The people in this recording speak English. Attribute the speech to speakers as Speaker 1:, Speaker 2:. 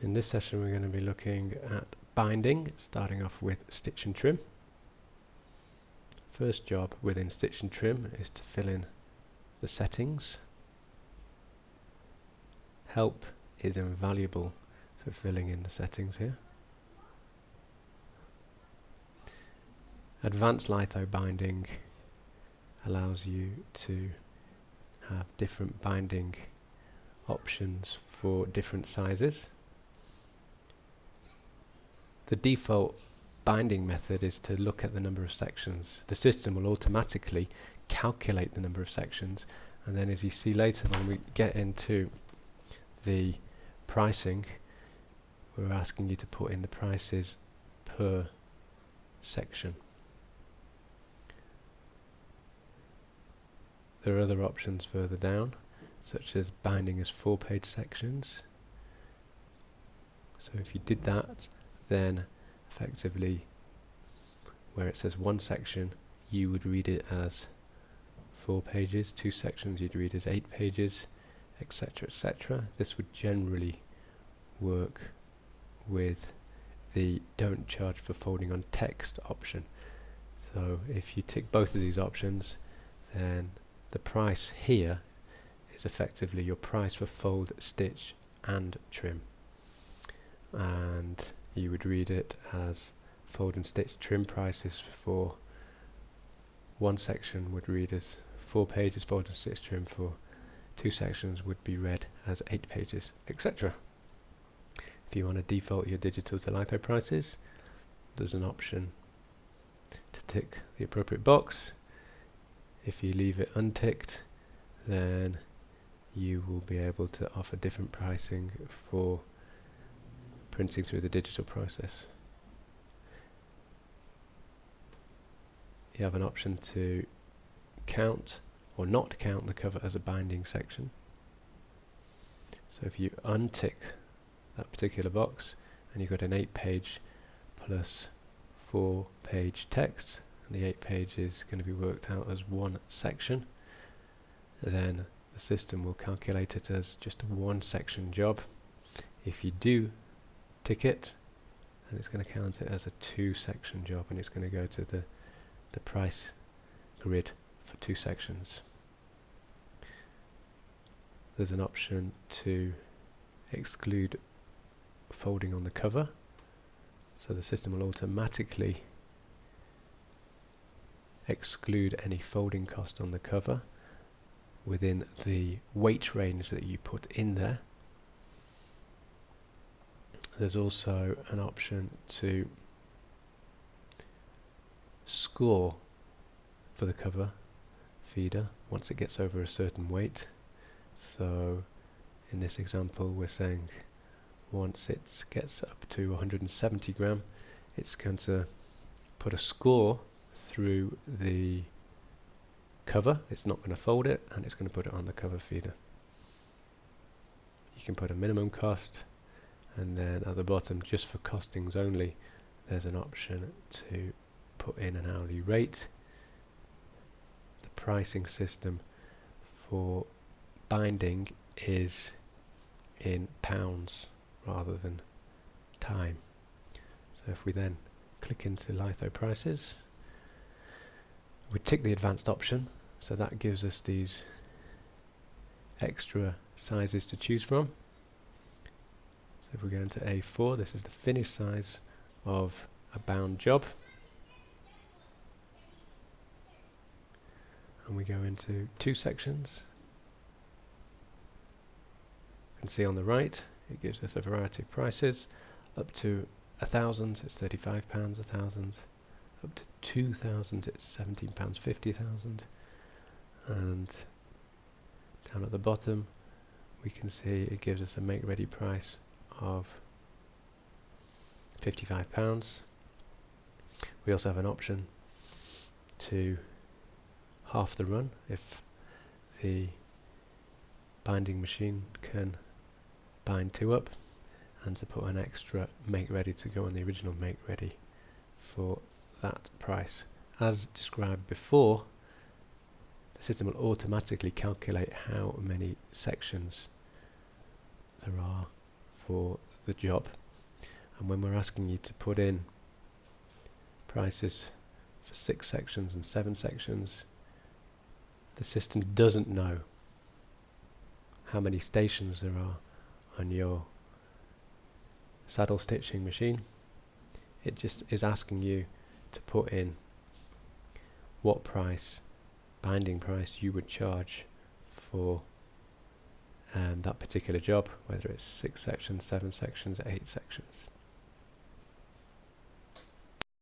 Speaker 1: In this session we're going to be looking at binding, starting off with stitch and trim. First job within stitch and trim is to fill in the settings. Help is invaluable for filling in the settings here. Advanced litho binding allows you to have different binding options for different sizes. The default binding method is to look at the number of sections. The system will automatically calculate the number of sections, and then as you see later when we get into the pricing, we're asking you to put in the prices per section. There are other options further down, such as binding as 4-page sections. So if you did that, then effectively where it says 1 section, you would read it as 4 pages, 2 sections you'd read as 8 pages, etc, etc. This would generally work with the don't charge for folding on text option. So if you tick both of these options, then the price here is effectively your price for fold, stitch and trim, and you would read it as fold and stitch trim prices for 1 section would read as 4 pages, fold and stitch trim for 2 sections would be read as 8 pages, etc. If you want to default your digital to litho prices, there's an option to tick the appropriate box. If you leave it unticked, then you will be able to offer different pricing for printing through the digital process. You have an option to count or not count the cover as a binding section. So if you untick that particular box and you've got an 8-page plus 4-page text, and the 8 page is going to be worked out as 1 section, then the system will calculate it as just a 1 section job. If you do tick it, and it's going to count it as a 2 section job, and it's going to go to the price grid for 2 sections. There's an option to exclude folding on the cover, so the system will automatically exclude any folding cost on the cover within the weight range that you put in there. There's also an option to score for the cover feeder once it gets over a certain weight. So in this example we're saying once it gets up to 170 gram, it's going to put a score through the cover. It's not going to fold it, and it's going to put it on the cover feeder. You can put a minimum cost, and then at the bottom, just for costings only, there's an option to put in an hourly rate. The pricing system for binding is in pounds rather than time. So if we then click into litho prices, we tick the advanced option, so that gives us these extra sizes to choose from. So if we go into A4, this is the finished size of a bound job, and we go into 2 sections. You can see on the right it gives us a variety of prices. Up to 1,000 it's £35, 1,000 up to 2,000 it's £17.50, 1,000, and down at the bottom we can see it gives us a make ready price of £55. We also have an option to half the run if the binding machine can bind 2 up, and to put an extra make ready to go on the original make ready for that price. As described before, the system will automatically calculate how many sections there are for the job. And when we're asking you to put in prices for 6 sections and 7 sections, the system doesn't know how many stations there are on your saddle stitching machine. It just is asking you to put in what price, binding price, you would charge for that particular job, whether it's 6 sections, 7 sections, 8 sections.